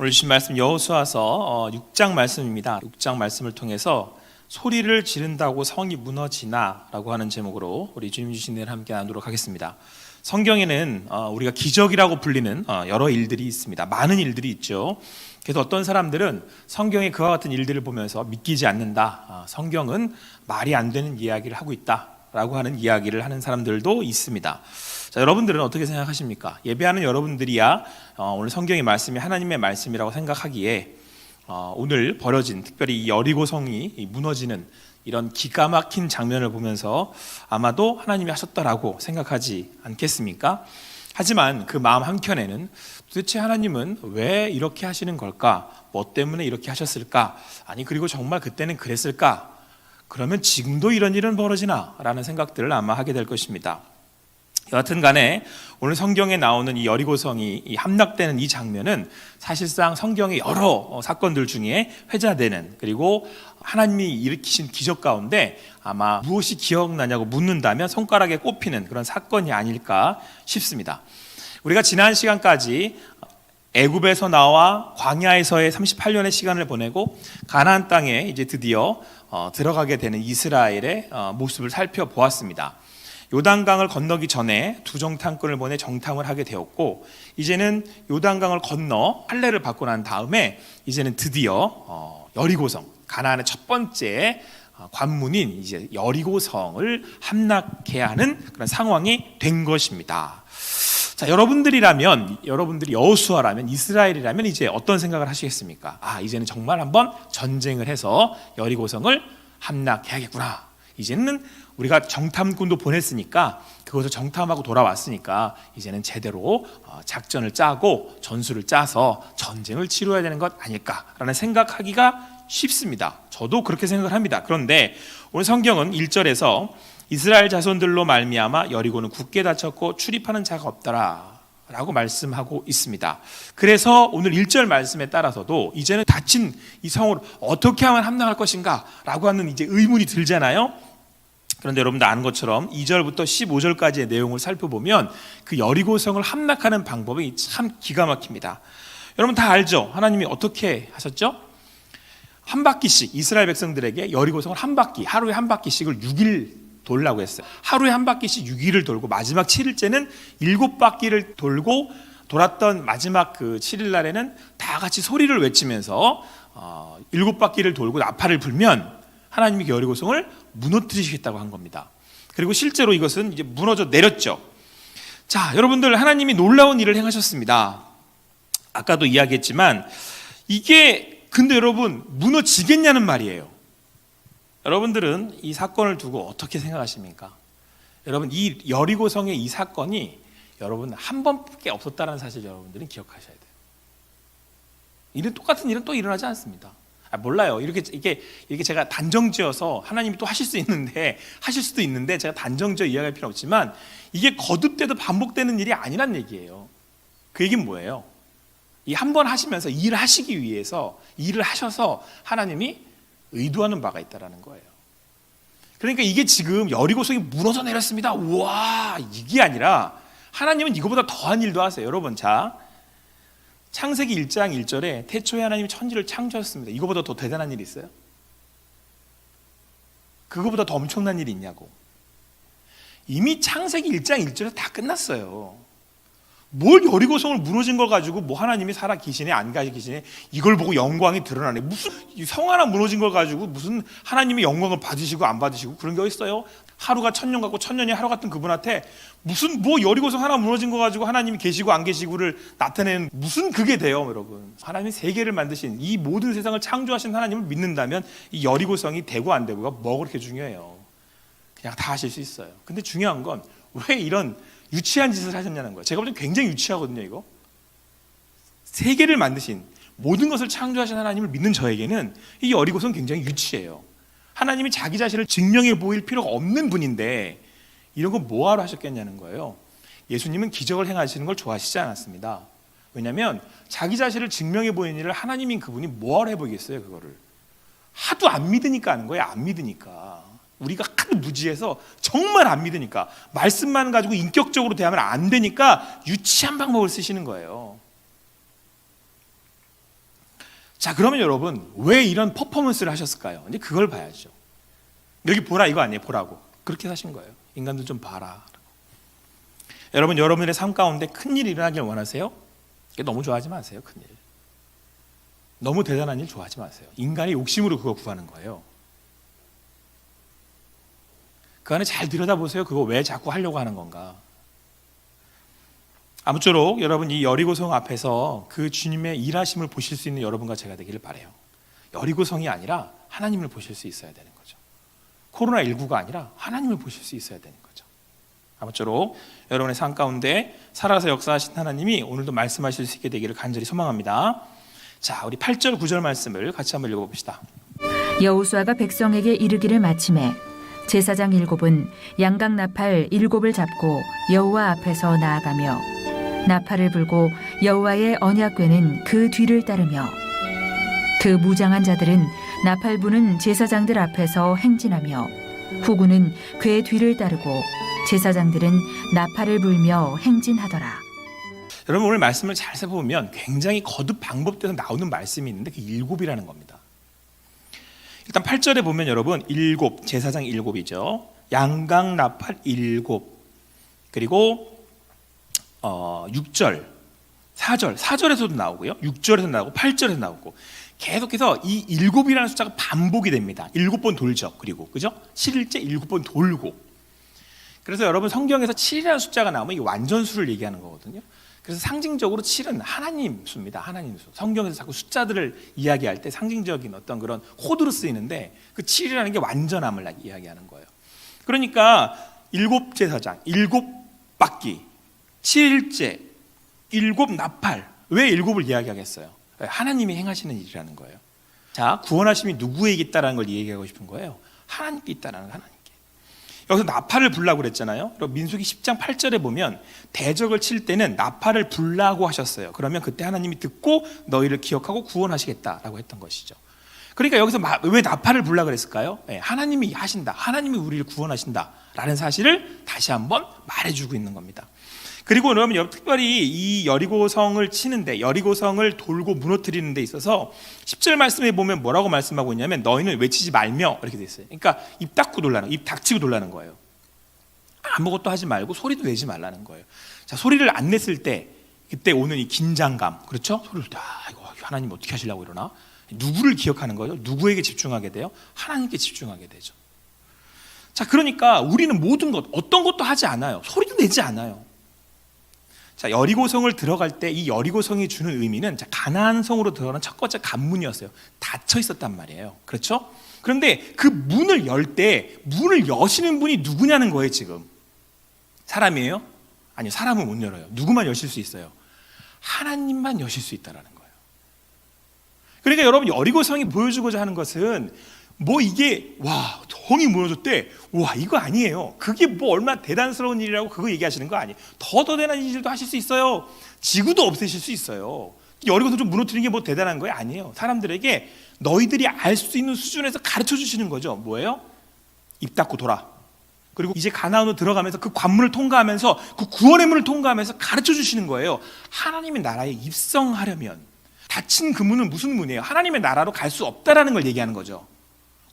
오늘 주신 말씀 여호수아서 6장 말씀입니다. 6장 말씀을 통해서 소리를 지른다고 성이 무너지나 라고 하는 제목으로 우리 주님 주신 내를 함께 나누도록 하겠습니다. 성경에는 우리가 기적이라고 불리는 여러 일들이 있습니다. 많은 일들이 있죠. 그래서 어떤 사람들은 성경의 그와 같은 일들을 보면서 믿기지 않는다, 성경은 말이 안 되는 이야기를 하고 있다 라고 하는 이야기를 하는 사람들도 있습니다. 자, 여러분들은 어떻게 생각하십니까? 예배하는 여러분들이야 오늘 성경의 말씀이 하나님의 말씀이라고 생각하기에 오늘 벌어진 특별히 이 여리고성이 무너지는 이런 기가 막힌 장면을 보면서 아마도 하나님이 하셨다라고 생각하지 않겠습니까? 하지만 그 마음 한켠에는 도대체 하나님은 왜 이렇게 하시는 걸까? 뭐 때문에 이렇게 하셨을까? 아니 그리고 정말 그때는 그랬을까? 그러면 지금도 이런 일은 벌어지나? 라는 생각들을 아마 하게 될 것입니다. 여하튼 간에 오늘 성경에 나오는 이 여리고성이 함락되는 이 장면은 사실상 성경의 여러 사건들 중에 회자되는, 그리고 하나님이 일으키신 기적 가운데 아마 무엇이 기억나냐고 묻는다면 손가락에 꼽히는 그런 사건이 아닐까 싶습니다. 우리가 지난 시간까지 애굽에서 나와 광야에서의 38년의 시간을 보내고 가나안 땅에 이제 드디어 들어가게 되는 이스라엘의 모습을 살펴보았습니다. 요단강을 건너기 전에 두 정탐꾼을 보내 정탐을 하게 되었고, 이제는 요단강을 건너 할례를 받고 난 다음에 이제는 드디어 여리고성, 가나안의 첫 번째 관문인 이제 여리고성을 함락해야 하는 그런 상황이 된 것입니다. 자, 여러분들이 여호수아라면, 이스라엘이라면 이제 어떤 생각을 하시겠습니까? 이제는 정말 한번 전쟁을 해서 여리고성을 함락해야겠구나. 이제는 우리가 정탐꾼도 보냈으니까, 그것을 정탐하고 돌아왔으니까 이제는 제대로 작전을 짜고 전술을 짜서 전쟁을 치러야 되는 것 아닐까라는 생각하기가 쉽습니다. 저도 그렇게 생각을 합니다. 그런데 오늘 성경은 1절에서 이스라엘 자손들로 말미암아 여리고는 굳게 닫혔고 출입하는 자가 없더라 라고 말씀하고 있습니다. 그래서 오늘 1절 말씀에 따라서도 이제는 닫힌 이 성을 어떻게 하면 함락할 것인가 라고 하는 이제 의문이 들잖아요. 그런데 여러분들 아는 것처럼 2절부터 15절까지의 내용을 살펴보면 그 여리고성을 함락하는 방법이 참 기가 막힙니다. 여러분 다 알죠? 하나님이 어떻게 하셨죠? 한 바퀴씩 이스라엘 백성들에게 여리고성을 하루에 한 바퀴씩을 6일 돌라고 했어요. 하루에 한 바퀴씩 6일을 돌고 마지막 7일째는 7바퀴를 돌고, 돌았던 마지막 그 7일 날에는 다 같이 소리를 외치면서 7바퀴를 돌고 나팔을 불면 하나님이 여리고성을 무너뜨리시겠다고 한 겁니다. 그리고 실제로 이것은 이제 무너져 내렸죠. 자, 여러분들, 하나님이 놀라운 일을 행하셨습니다. 아까도 이야기했지만 이게 근데 여러분 무너지겠냐는 말이에요. 여러분들은 이 사건을 두고 어떻게 생각하십니까? 여러분, 이 여리고성의 이 사건이 여러분 한 번밖에 없었다는 사실 여러분들은 기억하셔야 돼요. 이런 똑같은 일은 또 일어나지 않습니다. 몰라요. 이렇게 제가 단정지어서 하나님이 또 하실 수도 있는데 제가 단정지어 이야기할 필요 없지만 이게 거듭돼도 반복되는 일이 아니란 얘기예요. 그 얘기는 뭐예요? 이 한 번 하시면서 일을 하시기 위해서 일을 하셔서 하나님이 의도하는 바가 있다라는 거예요. 그러니까 이게 지금 여리고성이 무너져 내렸습니다. 우와, 이게 아니라 하나님은 이거보다 더한 일도 하세요. 여러분, 자, 창세기 1장 1절에 태초에 하나님이 천지를 창조하셨습니다. 이거보다 더 대단한 일이 있어요? 그거보다 더 엄청난 일이 있냐고. 이미 창세기 1장 1절에 다 끝났어요. 뭘 여리고성을 무너진 걸 가지고 뭐 하나님이 살아 계시네 안 계시네 이걸 보고 영광이 드러나네. 무슨 성 하나 무너진 걸 가지고 무슨 하나님이 영광을 받으시고 안 받으시고 그런 게 어딨어요? 하루가 천년 같고 천년이 하루 같은 그분한테 무슨 뭐 여리고성 하나 무너진 거 가지고 하나님이 계시고 안 계시고를 나타내는 무슨 그게 돼요, 여러분. 하나님이 세계를 만드신 이 모든 세상을 창조하신 하나님을 믿는다면 이 여리고성이 되고 안 되고가 뭐 그렇게 중요해요. 그냥 다 하실 수 있어요. 근데 중요한 건 왜 이런 유치한 짓을 하셨냐는 거예요. 제가 볼 땐 굉장히 유치하거든요. 이거 세계를 만드신 모든 것을 창조하신 하나님을 믿는 저에게는 이 여리고성 굉장히 유치해요. 하나님이 자기 자신을 증명해 보일 필요가 없는 분인데 이런 거 뭐하러 하셨겠냐는 거예요. 예수님은 기적을 행하시는 걸 좋아하시지 않았습니다. 왜냐하면 자기 자신을 증명해 보이는 일을 하나님인 그분이 뭐하러 해보겠어요. 그거를 하도 안 믿으니까 하는 거예요. 안 믿으니까. 우리가 하도 무지해서 정말 안 믿으니까, 말씀만 가지고 인격적으로 대하면 안 되니까 유치한 방법을 쓰시는 거예요. 자, 그러면 여러분 왜 이런 퍼포먼스를 하셨을까요? 이제 그걸 봐야죠. 여기 보라 이거 아니에요. 보라고. 그렇게 사신 거예요. 인간들 좀 봐라. 여러분, 여러분의 삶 가운데 큰일이 일어나길 원하세요? 너무 좋아하지 마세요. 큰일. 너무 대단한 일 좋아하지 마세요. 인간의 욕심으로 그거 구하는 거예요. 그 안에 잘 들여다보세요. 그거 왜 자꾸 하려고 하는 건가. 아무쪼록 여러분 이 여리고성 앞에서 그 주님의 일하심을 보실 수 있는 여러분과 제가 되기를 바라요. 여리고성이 아니라 하나님을 보실 수 있어야 되는 거죠. 코로나19가 아니라 하나님을 보실 수 있어야 되는 거죠. 아무쪼록 여러분의 삶 가운데 살아서 역사하신 하나님이 오늘도 말씀하실 수 있게 되기를 간절히 소망합니다. 자, 우리 8절 9절 말씀을 같이 한번 읽어봅시다. 여호수아가 백성에게 이르기를 마침에 제사장 7은 양각 나팔 7을 잡고 여호와 앞에서 나아가며 나팔을 불고 여호와의 언약궤는 그 뒤를 따르며 그 무장한 자들은 나팔 부는 제사장들 앞에서 행진하며 후군은 궤 뒤를 따르고 제사장들은 나팔을 불며 행진하더라. 여러분, 오늘 말씀을 잘 살펴보면 굉장히 거듭 반복돼서 나오는 말씀이 있는데 그 7이라는 겁니다. 일단 8절에 보면 여러분 7, 제사장 7이죠. 양각 나팔 7, 그리고 6절, 4절에서도 나오고요. 6절에서 나오고 8절에서 나오고 계속해서 이 7이라는 숫자가 반복이 됩니다. 7번 돌죠. 그리고 그죠? 7일째 7번 돌고. 그래서 여러분 성경에서 7이라는 숫자가 나오면 이게 완전수를 얘기하는 거거든요. 그래서 상징적으로 7은 하나님 수입니다. 하나님 수. 성경에서 자꾸 숫자들을 이야기할 때 상징적인 어떤 그런 코드로 쓰이는데 그 7이라는 게 완전함을 이야기하는 거예요. 그러니까 7제사장, 7바퀴, 7일째, 7나팔. 왜 7을 이야기하겠어요? 하나님이 행하시는 일이라는 거예요. 자, 구원하심이 누구에게 있다는 걸 얘기하고 싶은 거예요. 하나님께 있다는 하나님께. 여기서 나팔을 불라고 그랬잖아요. 그리고 민수기 10장 8절에 보면 대적을 칠 때는 나팔을 불라고 하셨어요. 그러면 그때 하나님이 듣고 너희를 기억하고 구원하시겠다라고 했던 것이죠. 그러니까 여기서 왜 나팔을 불라 그랬을까요? 네, 하나님이 하신다. 하나님이 우리를 구원하신다라는 사실을 다시 한번 말해주고 있는 겁니다. 그리고 여러분 특별히 이 여리고성을 치는데, 여리고성을 돌고 무너뜨리는 데 있어서 10절 말씀에 보면 뭐라고 말씀하고 있냐면 너희는 외치지 말며 이렇게 돼 있어요. 그러니까 입 닥치고 놀라는 거예요. 아무것도 하지 말고 소리도 내지 말라는 거예요. 자, 소리를 안 냈을 때 그때 오는 이 긴장감, 그렇죠? 소리를 이거 하나님 어떻게 하시려고 이러나? 누구를 기억하는 거죠? 누구에게 집중하게 돼요? 하나님께 집중하게 되죠. 자, 그러니까 우리는 모든 것, 어떤 것도 하지 않아요. 소리도 내지 않아요. 자, 여리고성을 들어갈 때 이 여리고성이 주는 의미는 가나안 성으로 들어가는 첫 번째 관문이었어요. 닫혀 있었단 말이에요. 그렇죠? 그런데 그 문을 열 때 문을 여시는 분이 누구냐는 거예요. 지금 사람이에요? 아니요, 사람은 못 열어요. 누구만 여실 수 있어요? 하나님만 여실 수 있다라는 거예요. 그러니까 여러분 여리고성이 보여주고자 하는 것은 뭐 이게 와 성이 무너졌대, 와 이거 아니에요. 그게 뭐 얼마나 대단스러운 일이라고 그거 얘기하시는 거 아니에요. 더 대단한 일도 하실 수 있어요. 지구도 없애실 수 있어요. 여리고성 좀 무너뜨리는 게 뭐 대단한 거예요? 아니에요. 사람들에게 너희들이 알 수 있는 수준에서 가르쳐 주시는 거죠. 뭐예요? 입 닫고 돌아. 그리고 이제 가나안으로 들어가면서 그 관문을 통과하면서 그 구원의 문을 통과하면서 가르쳐 주시는 거예요. 하나님의 나라에 입성하려면 닫힌 그 문은 무슨 문이에요? 하나님의 나라로 갈 수 없다라는 걸 얘기하는 거죠.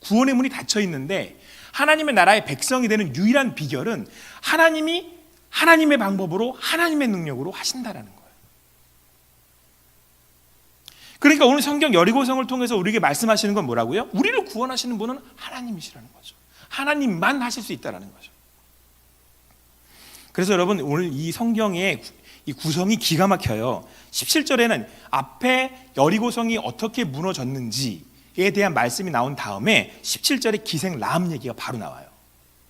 구원의 문이 닫혀 있는데 하나님의 나라의 백성이 되는 유일한 비결은 하나님이 하나님의 방법으로 하나님의 능력으로 하신다라는 거예요. 그러니까 오늘 성경 여리고성을 통해서 우리에게 말씀하시는 건 뭐라고요? 우리를 구원하시는 분은 하나님이시라는 거죠. 하나님만 하실 수 있다라는 거죠. 그래서 여러분 오늘 이 성경의 이 구성이 기가 막혀요. 17절에는 앞에 여리고성이 어떻게 무너졌는지에 대한 말씀이 나온 다음에 17절에 기생 라합 얘기가 바로 나와요.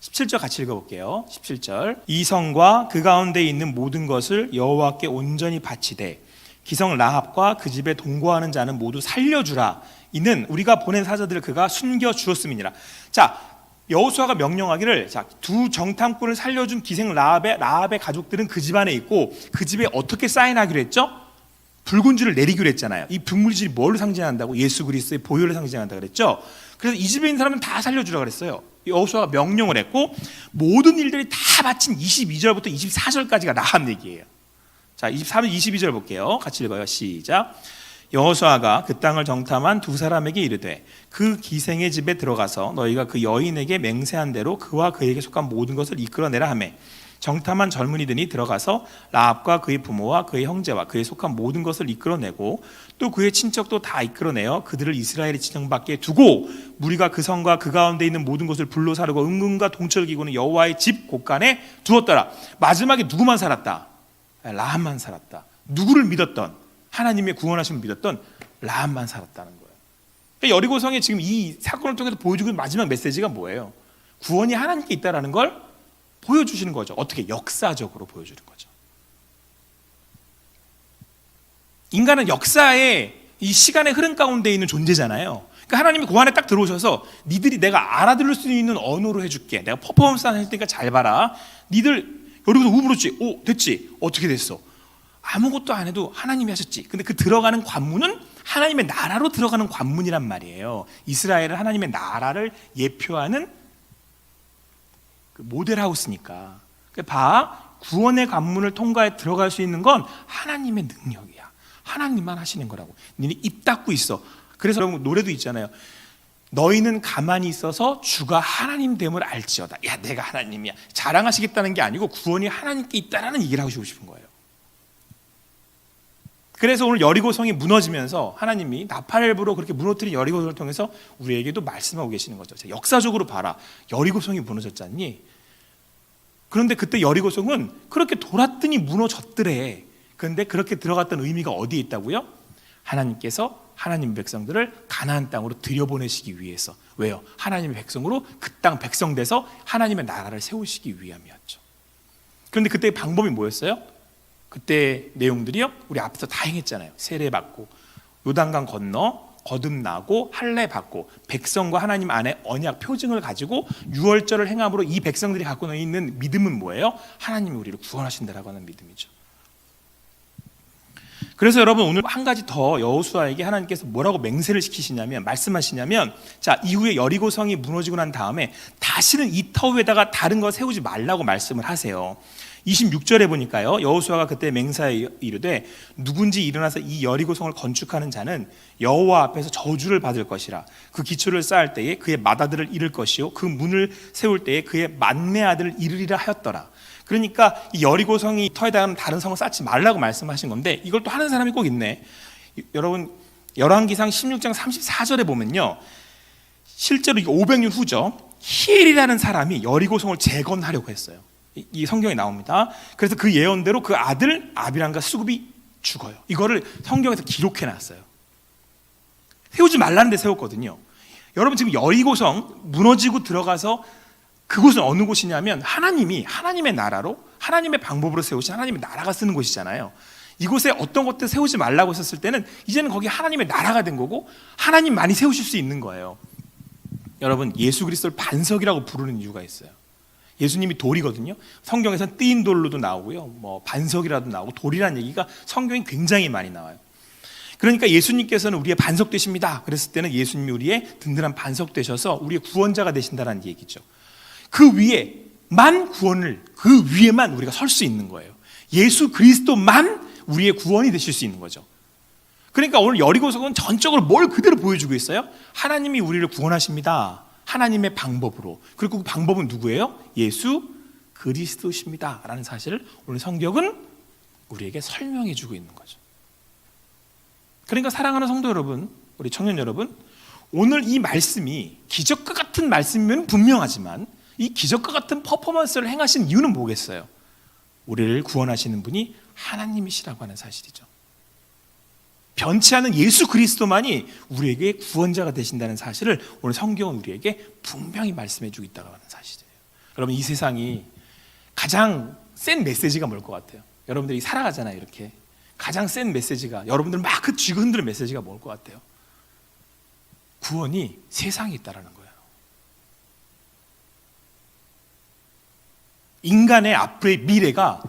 17절 같이 읽어볼게요. 17절 이 성과 그 가운데 있는 모든 것을 여호와께 온전히 바치되 기성 라합과 그 집에 동거하는 자는 모두 살려주라. 이는 우리가 보낸 사자들을 그가 숨겨주었음이니라. 자, 여호수아가 명령하기를 두 정탐꾼을 살려준 기생 라합의 가족들은 그 집안에 있고 그 집에 어떻게 사인하기로 했죠? 붉은 줄을 내리기로 했잖아요. 이 붉은줄이 뭘 상징한다고? 예수 그리스도의 보혈을 상징한다고 그랬죠. 그래서 이 집에 있는 사람은 다 살려주라 그랬어요. 여호수아가 명령을 했고 모든 일들이 다 마친 22절부터 24절까지가 라합 얘기예요. 자, 23절 22절 볼게요. 같이 읽어요. 시작. 여호수아가 그 땅을 정탐한 두 사람에게 이르되 그 기생의 집에 들어가서 너희가 그 여인에게 맹세한 대로 그와 그에게 속한 모든 것을 이끌어내라 하매 정탐한 젊은이들이 들어가서 라합과 그의 부모와 그의 형제와 그에 속한 모든 것을 이끌어내고 또 그의 친척도 다 이끌어내어 그들을 이스라엘의 지정 밖에 두고 무리가 그 성과 그 가운데 있는 모든 것을 불로 사르고 은금과 동철 기구는 여호와의 집 곳간에 두었더라. 마지막에 누구만 살았다? 라합만 살았다. 누구를 믿었던, 하나님의 구원하심을 믿었던 라합만 살았다는 거예요. 그러니까 여리고성에 지금 이 사건을 통해서 보여주고 있는 마지막 메시지가 뭐예요? 구원이 하나님께 있다라는 걸 보여주시는 거죠. 어떻게? 역사적으로 보여주는 거죠. 인간은 역사의 이 시간의 흐름 가운데 있는 존재잖아요. 그러니까 하나님이 그 안에 딱 들어오셔서 니들이 내가 알아들을 수 있는 언어로 해줄게. 내가 퍼포먼스 할 테니까 잘 봐라. 니들 여기서 우물었지? 오, 됐지? 어떻게 됐어? 아무것도 안 해도 하나님이 하셨지. 근데 그 들어가는 관문은 하나님의 나라로 들어가는 관문이란 말이에요. 이스라엘은 하나님의 나라를 예표하는 그 모델하우스니까. 봐, 구원의 관문을 통과해 들어갈 수 있는 건 하나님의 능력이야. 하나님만 하시는 거라고. 너네 입 닫고 있어. 그래서 여러분 노래도 있잖아요. 너희는 가만히 있어서 주가 하나님 됨을 알지어다. 야, 내가 하나님이야. 자랑하시겠다는 게 아니고 구원이 하나님께 있다라는 얘기를 하고 싶은 거예요. 그래서 오늘 여리고성이 무너지면서 하나님이 나팔불로 그렇게 무너뜨린 여리고성을 통해서 우리에게도 말씀하고 계시는 거죠. 역사적으로 봐라. 여리고성이 무너졌잖니. 그런데 그때 여리고성은 그렇게 돌았더니 무너졌더래. 그런데 그렇게 들어갔던 의미가 어디에 있다고요? 하나님께서 하나님 백성들을 가나안 땅으로 들여보내시기 위해서. 왜요? 하나님의 백성으로 그 땅 백성 돼서 하나님의 나라를 세우시기 위함이었죠. 그런데 그때 방법이 뭐였어요? 그때 내용들이요, 우리 앞에서 다 행했잖아요. 세례 받고 요단강 건너 거듭나고 할례 받고 백성과 하나님 안에 언약 표징을 가지고 유월절을 행함으로 이 백성들이 갖고 있는 믿음은 뭐예요? 하나님이 우리를 구원하신다라고 하는 믿음이죠. 그래서 여러분 오늘 한 가지 더 여호수아에게 하나님께서 뭐라고 맹세를 시키시냐면, 말씀하시냐면, 자, 이후에 여리고성이 무너지고 난 다음에 다시는 이 터 위에다가 다른 거 세우지 말라고 말씀을 하세요. 26절에 보니까요, 여호수아가 그때 맹사에 이르되 누군지 일어나서 이 여리고성을 건축하는 자는 여호와 앞에서 저주를 받을 것이라. 그 기초를 쌓을 때에 그의 맏아들을 잃을 것이요 그 문을 세울 때에 그의 맏내 아들을 잃으리라 하였더라. 그러니까 이 여리고성이 터에다가 다른 성을 쌓지 말라고 말씀하신 건데, 이걸 또 하는 사람이 꼭 있네. 여러분 열왕기상 16장 34절에 보면요, 실제로 500년 후죠, 히엘이라는 사람이 여리고성을 재건하려고 했어요. 이 성경에 나옵니다. 그래서 그 예언대로 그 아들 아비람과 수굽이 죽어요. 이거를 성경에서 기록해 놨어요. 세우지 말라는 데 세웠거든요. 여러분 지금 여리고성 무너지고 들어가서 그곳은 어느 곳이냐면 하나님이 하나님의 나라로 하나님의 방법으로 세우신 하나님의 나라가 쓰는 곳이잖아요. 이곳에 어떤 것들 세우지 말라고 했었을 때는 이제는 거기 하나님의 나라가 된 거고 하나님만이 세우실 수 있는 거예요. 여러분 예수 그리스도를 반석이라고 부르는 이유가 있어요. 예수님이 돌이거든요. 성경에서는 띄인 돌로도 나오고요, 뭐 반석이라도 나오고 돌이라는 얘기가 성경에 굉장히 많이 나와요. 그러니까 예수님께서는 우리의 반석 되십니다. 그랬을 때는 예수님이 우리의 든든한 반석 되셔서 우리의 구원자가 되신다는 얘기죠. 그 위에만 구원을, 그 위에만 우리가 설 수 있는 거예요. 예수 그리스도만 우리의 구원이 되실 수 있는 거죠. 그러니까 오늘 여리고성은 전적으로 뭘 그대로 보여주고 있어요? 하나님이 우리를 구원하십니다. 하나님의 방법으로. 그리고 그 방법은 누구예요? 예수 그리스도십니다 라는 사실을 오늘 성경은 우리에게 설명해 주고 있는 거죠. 그러니까 사랑하는 성도 여러분, 우리 청년 여러분, 오늘 이 말씀이 기적과 같은 말씀이면 분명하지만 이 기적과 같은 퍼포먼스를 행하신 이유는 뭐겠어요? 우리를 구원하시는 분이 하나님이시라고 하는 사실이죠. 변치 않은 예수 그리스도만이 우리에게 구원자가 되신다는 사실을 오늘 성경은 우리에게 분명히 말씀해 주고 있다고 하는 사실이에요. 여러분 이 세상이 가장 센 메시지가 뭘 것 같아요? 여러분들이 살아가잖아요. 이렇게 가장 센 메시지가, 여러분들 막 그 쥐고 흔드는 메시지가 뭘 것 같아요? 구원이 세상에 있다라는 거예요. 인간의 앞으로의 미래가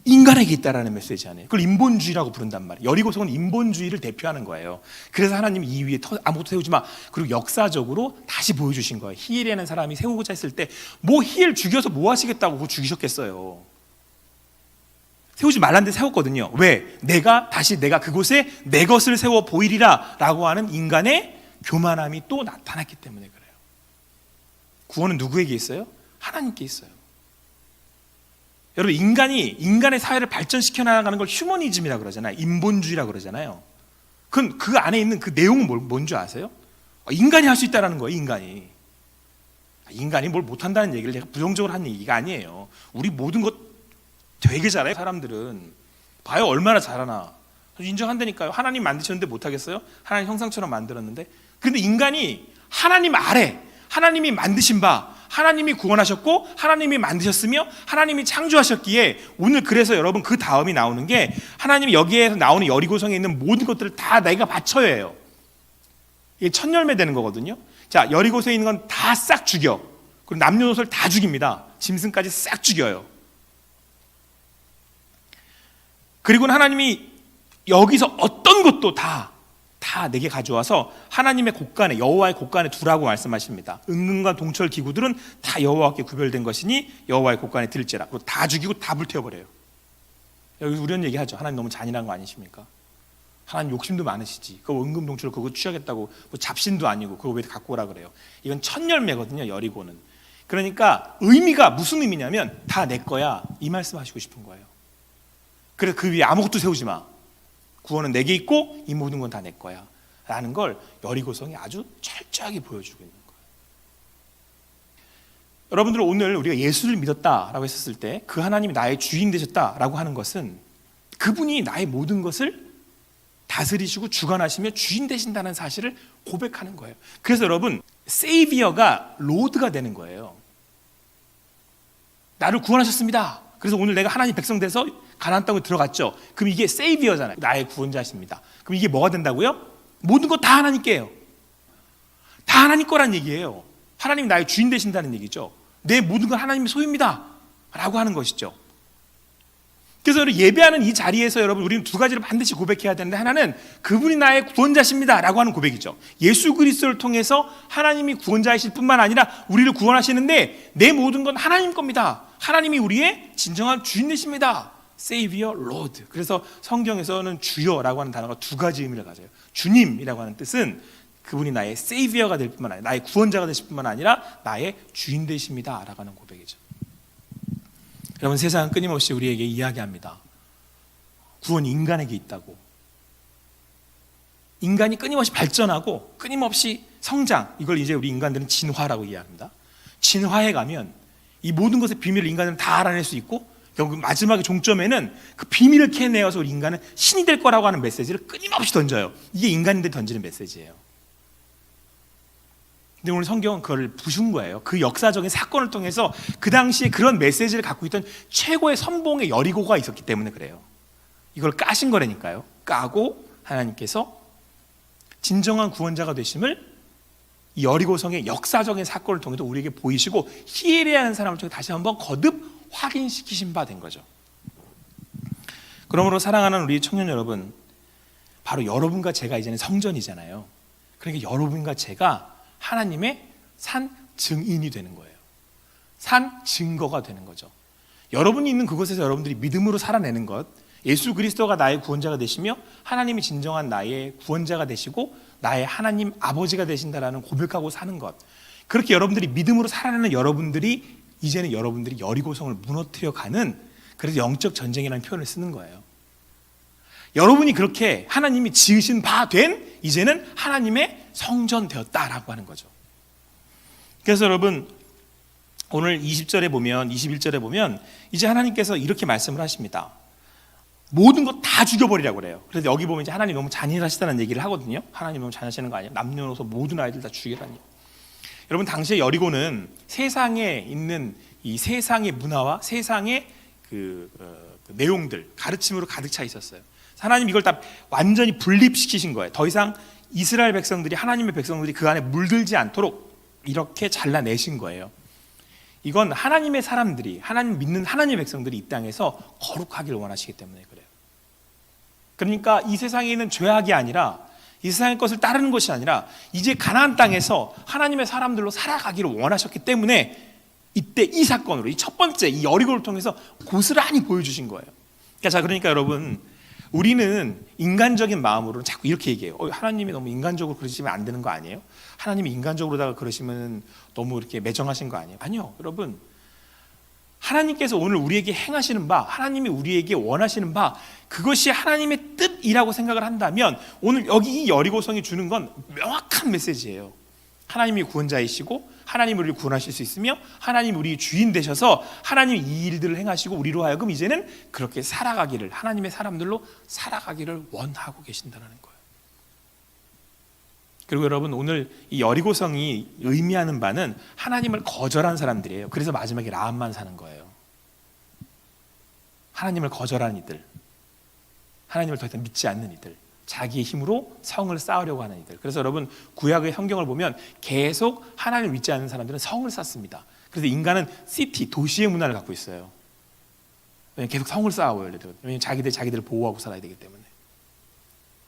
인간에게 있다라는 메시지 아니에요. 그걸 인본주의라고 부른단 말이에요. 여리고성은 인본주의를 대표하는 거예요. 그래서 하나님이 이 위에 아무것도 세우지 마. 그리고 역사적으로 다시 보여주신 거예요. 히엘이라는 사람이 세우고자 했을 때 뭐 히엘 죽여서 뭐 하시겠다고 그거 죽이셨겠어요. 세우지 말란 데 세웠거든요. 왜? 내가 그곳에 내 것을 세워 보이리라 라고 하는 인간의 교만함이 또 나타났기 때문에 그래요. 구원은 누구에게 있어요? 하나님께 있어요. 여러분, 인간의 사회를 발전시켜 나가는 걸 휴머니즘이라고 그러잖아요. 인본주의라고 그러잖아요. 그 안에 있는 그 내용은 뭔지 아세요? 인간이 할 수 있다는 거예요. 인간이 뭘 못한다는 얘기를 제가 부정적으로 하는 얘기가 아니에요. 우리 모든 것 되게 잘해요. 사람들은 봐요, 얼마나 잘하나. 인정한다니까요. 하나님 만드셨는데 못하겠어요? 하나님 형상처럼 만들었는데. 근데 인간이 하나님 아래, 하나님이 만드신 바, 하나님이 구원하셨고 하나님이 만드셨으며 하나님이 창조하셨기에, 오늘 그래서 여러분 그 다음이 나오는 게, 하나님이 여기에서 나오는 여리고성에 있는 모든 것들을 다 내가 바쳐야 해요. 이게 첫 열매 되는 거거든요. 자, 여리고성에 있는 건 다 싹 죽여. 그리고 남녀노소를 다 죽입니다. 짐승까지 싹 죽여요. 그리고는 하나님이 여기서 어떤 것도 다 내게 가져와서 하나님의 곳간에, 여호와의 곳간에 두라고 말씀하십니다. 은금과 동철 기구들은 다 여호와께 구별된 것이니 여호와의 곳간에 들지라. 그리고 다 죽이고 다 불태워버려요. 여기서 우리는 얘기하죠. 하나님 너무 잔인한 거 아니십니까? 하나님 욕심도 많으시지. 그 은금 동철 그거 취하겠다고 뭐 잡신도 아니고 그거 왜 갖고 오라 그래요? 이건 첫 열매거든요. 여리고는. 그러니까 의미가 무슨 의미냐면 다 내 거야, 이 말씀하시고 싶은 거예요. 그래서 그 위에 아무것도 세우지 마. 구원은 내게 있고 이 모든 건 다 내 거야 라는 걸 여리고성이 아주 철저하게 보여주고 있는 거예요. 여러분들, 오늘 우리가 예수를 믿었다라고 했었을 때 그 하나님이 나의 주인 되셨다라고 하는 것은 그분이 나의 모든 것을 다스리시고 주관하시며 주인 되신다는 사실을 고백하는 거예요. 그래서 여러분, 세이비어가 로드가 되는 거예요. 나를 구원하셨습니다. 그래서 오늘 내가 하나님 백성 돼서 가나안 땅에 들어갔죠. 그럼 이게 세이비어잖아요. 나의 구원자십니다. 그럼 이게 뭐가 된다고요? 모든 것 다 하나님께요. 다 하나님 거란 얘기예요. 하나님이 나의 주인 되신다는 얘기죠. 내 모든 건 하나님의 소유입니다 라고 하는 것이죠. 그래서 예배하는 이 자리에서 여러분, 우리는 두 가지를 반드시 고백해야 되는데, 하나는 그분이 나의 구원자십니다 라고 하는 고백이죠. 예수 그리스도를 통해서 하나님이 구원자이실 뿐만 아니라 우리를 구원하시는데 내 모든 건 하나님 겁니다. 하나님이 우리의 진정한 주인 되십니다. Savior, Lord. 그래서 성경에서는 주여라고 하는 단어가 두 가지 의미를 가져요. 주님이라고 하는 뜻은 그분이 나의 Savior가 될 뿐만 아니라, 나의 구원자가 되실 뿐만 아니라 나의 주인 되십니다 라고 하는 고백이죠. 여러분, 세상은 끊임없이 우리에게 이야기합니다. 구원이 인간에게 있다고. 인간이 끊임없이 발전하고 끊임없이 성장, 이걸 이제 우리 인간들은 진화라고 이야기합니다. 진화해 가면 이 모든 것의 비밀을 인간들은 다 알아낼 수 있고, 결국 마지막에 종점에는 그 비밀을 캐내어서 우리 인간은 신이 될 거라고 하는 메시지를 끊임없이 던져요. 이게 인간인들이 던지는 메시지예요. 근데 오늘 성경은 그걸 부순 거예요. 그 역사적인 사건을 통해서 그 당시에 그런 메시지를 갖고 있던 최고의 선봉의 여리고가 있었기 때문에 그래요. 이걸 까신 거라니까요. 까고 하나님께서 진정한 구원자가 되심을 이 여리고성의 역사적인 사건을 통해서 우리에게 보이시고, 히에레라는 사람을 통해 다시 한번 거듭 확인시키신 바 된 거죠. 그러므로 사랑하는 우리 청년 여러분, 바로 여러분과 제가 이제는 성전이잖아요. 그러니까 여러분과 제가 하나님의 산 증인이 되는 거예요. 산 증거가 되는 거죠. 여러분이 있는 그곳에서 여러분들이 믿음으로 살아내는 것, 예수 그리스도가 나의 구원자가 되시며 하나님이 진정한 나의 구원자가 되시고 나의 하나님 아버지가 되신다라는 고백하고 사는 것, 그렇게 여러분들이 믿음으로 살아내는 여러분들이 이제는 여러분들이 여리고성을 무너뜨려 가는, 그래서 영적 전쟁이라는 표현을 쓰는 거예요. 여러분이 그렇게 하나님이 지으신 바 된 이제는 하나님의 성전 되었다라고 하는 거죠. 그래서 여러분, 오늘 20절에 보면, 21절에 보면 이제 하나님께서 이렇게 말씀을 하십니다. 모든 것 다 죽여버리라고 그래요. 그래서 여기 보면 이제 하나님 너무 잔인하시다는 얘기를 하거든요. 하나님 너무 잔인하시는 거 아니에요? 남녀노소 모든 아이들 다 죽이라니. 여러분, 당시에 여리고는 세상에 있는 이 세상의 문화와 세상의 그 내용들, 가르침으로 가득 차 있었어요. 하나님 이걸 다 완전히 분립시키신 거예요. 더 이상 이스라엘 백성들이, 하나님의 백성들이 그 안에 물들지 않도록 이렇게 잘라내신 거예요. 이건 하나님의 사람들이, 하나님 믿는 하나님의 백성들이 이 땅에서 거룩하기를 원하시기 때문에 그래요. 그러니까 이 세상에 있는 죄악이 아니라, 이 세상의 것을 따르는 것이 아니라 이제 가나안 땅에서 하나님의 사람들로 살아가기를 원하셨기 때문에 이때 이 사건으로, 이 첫 번째 이 여리고를 통해서 고스란히 보여주신 거예요. 그러니까 여러분, 우리는 인간적인 마음으로 자꾸 이렇게 얘기해요. 하나님이 너무 인간적으로 그러시면 안 되는 거 아니에요? 하나님이 인간적으로다가 그러시면 너무 이렇게 매정하신 거 아니에요? 아니요, 여러분. 하나님께서 오늘 우리에게 행하시는 바, 하나님이 우리에게 원하시는 바, 그것이 하나님의 뜻이라고 생각을 한다면 오늘 여기 이 여리고성이 주는 건 명확한 메시지예요. 하나님이 구원자이시고 하나님 우리를 구원하실 수 있으며 하나님 우리 주인 되셔서 하나님 이 일들을 행하시고 우리로 하여금 이제는 그렇게 살아가기를, 하나님의 사람들로 살아가기를 원하고 계신다는 거예요. 그리고 여러분, 오늘 이 여리고성이 의미하는 바는 하나님을 거절한 사람들이에요. 그래서 마지막에 라합만 사는 거예요. 하나님을 거절한 이들, 하나님을 더 이상 믿지 않는 이들, 자기의 힘으로 성을 쌓으려고 하는 이들. 그래서 여러분, 구약의 성경을 보면 계속 하나님을 믿지 않는 사람들은 성을 쌓습니다. 그래서 인간은 시티, 도시의 문화를 갖고 있어요. 왜냐하면 계속 성을 쌓아와요. 왜냐하면 자기들을 보호하고 살아야 되기 때문에.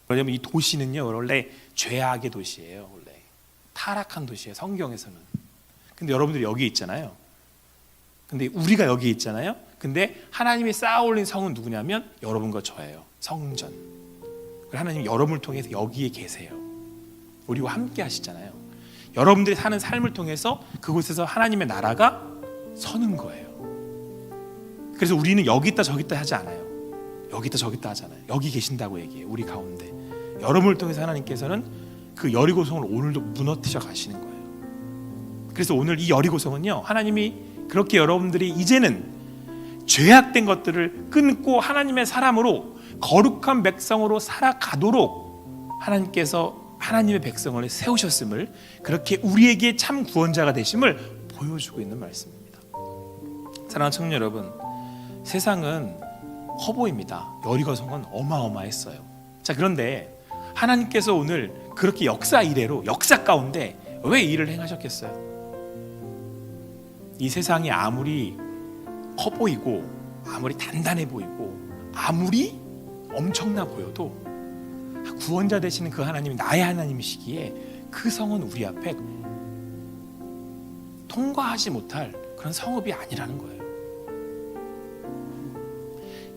왜냐하면 이 도시는요, 원래 죄악의 도시예요. 원래 타락한 도시예요, 성경에서는. 근데 여러분들이 여기 있잖아요. 근데 우리가 여기 있잖아요. 근데 하나님이 쌓아올린 성은 누구냐면 여러분과 저예요. 성전. 하나님이 여러분을 통해서 여기에 계세요. 우리와 함께 하시잖아요. 여러분들이 사는 삶을 통해서 그곳에서 하나님의 나라가 서는 거예요. 그래서 우리는 여기 있다 저기 있다 하지 않아요. 여기 있다 저기 있다 하잖아요. 여기 계신다고 얘기해요. 우리 가운데. 여러분을 통해서 하나님께서는 그 여리고성을 오늘도 무너뜨려 가시는 거예요. 그래서 오늘 이 여리고성은요, 하나님이 그렇게 여러분들이 이제는 죄악된 것들을 끊고 하나님의 사람으로 거룩한 백성으로 살아가도록 하나님께서 하나님의 백성을 세우셨음을, 그렇게 우리에게 참 구원자가 되심을 보여주고 있는 말씀입니다. 사랑하는 청년 여러분, 세상은 커 보입니다. 여리고성은 어마어마했어요. 자, 그런데 하나님께서 오늘 그렇게 역사 이래로, 역사 가운데 왜 이 일을 행하셨겠어요? 이 세상이 아무리 커 보이고 아무리 단단해 보이고 아무리 엄청나 보여도 구원자 되시는 그 하나님이 나의 하나님이시기에 그 성은 우리 앞에 통과하지 못할 그런 성읍이 아니라는 거예요.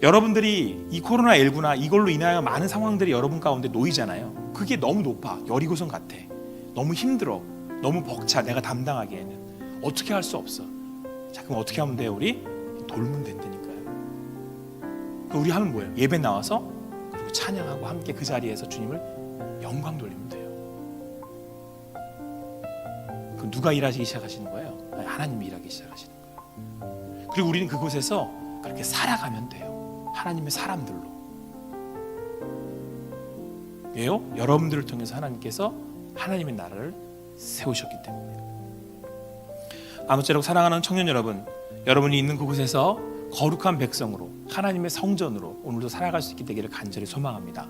여러분들이 이 코로나19나 이걸로 인하여 많은 상황들이 여러분 가운데 놓이잖아요. 그게 너무 높아. 여리고성 같아. 너무 힘들어. 너무 벅차. 내가 담당하기에는 어떻게 할 수 없어. 자, 그럼 어떻게 하면 돼요? 우리 돌면 된다니까요. 우리 하면 뭐예요? 예배 나와서 그리고 찬양하고 함께 그 자리에서 주님을 영광 돌리면 돼요. 그럼 누가 일하시기 시작하시는 거예요? 아니, 하나님이 일하기 시작하시는 거예요. 그리고 우리는 그곳에서 그렇게 살아가면 돼요. 하나님의 사람들로. 왜요? 여러분들을 통해서 하나님께서 하나님의 나라를 세우셨기 때문에. 아무쪼록 사랑하는 청년 여러분, 여러분이 있는 그곳에서 거룩한 백성으로, 하나님의 성전으로 오늘도 살아갈 수 있게 되기를 간절히 소망합니다.